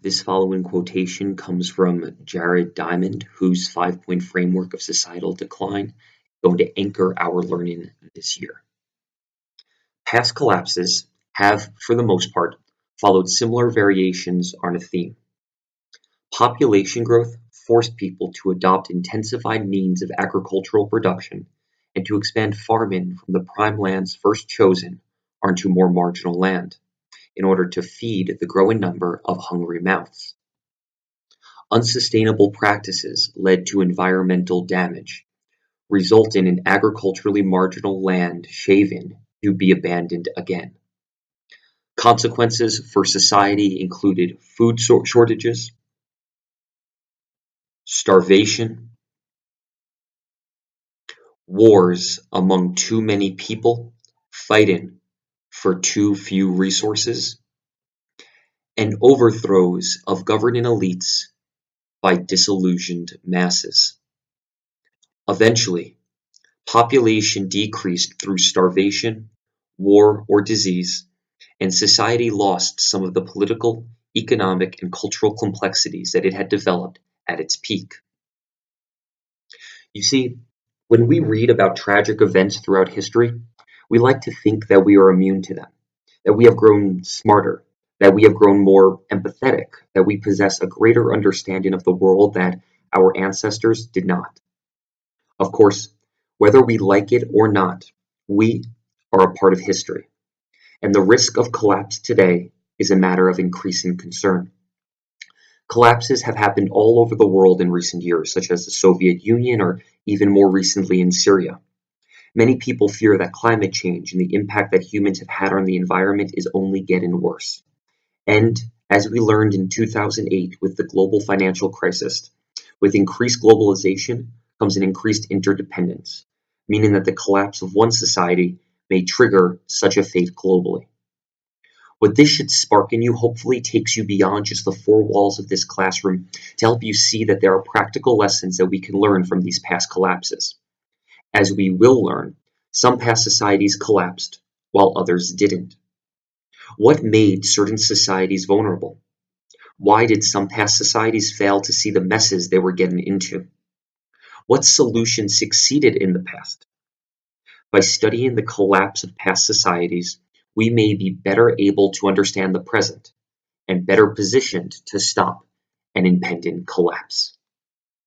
This following quotation comes from Jared Diamond, whose 5-point framework of societal decline is going to anchor our learning this year. Past collapses have, for the most part, followed similar variations on a theme. Population growth forced people to adopt intensified means of agricultural production and to expand farming from the prime lands first chosen onto more marginal land in order to feed the growing number of hungry mouths. Unsustainable practices led to environmental damage, resulting in agriculturally marginal land shaven to be abandoned again. Consequences for society included food shortages, starvation, wars among too many people fighting for too few resources, and overthrows of governing elites by disillusioned masses. Eventually, population decreased through starvation, war, or disease, and society lost some of the political, economic, and cultural complexities that it had developed at its peak. You see, when we read about tragic events throughout history, we like to think that we are immune to them, that we have grown smarter, that we have grown more empathetic, that we possess a greater understanding of the world that our ancestors did not. Of course, whether we like it or not, we are a part of history, and the risk of collapse today is a matter of increasing concern. Collapses have happened all over the world in recent years, such as the Soviet Union or even more recently in Syria. Many people fear that climate change and the impact that humans have had on the environment is only getting worse. And as we learned in 2008 with the global financial crisis, with increased globalization comes an increased interdependence, meaning that the collapse of one society may trigger such a fate globally. What this should spark in you hopefully takes you beyond just the four walls of this classroom to help you see that there are practical lessons that we can learn from these past collapses. As we will learn, some past societies collapsed while others didn't. What made certain societies vulnerable? Why did some past societies fail to see the messes they were getting into? What solutions succeeded in the past? By studying the collapse of past societies, we may be better able to understand the present and better positioned to stop an impending collapse.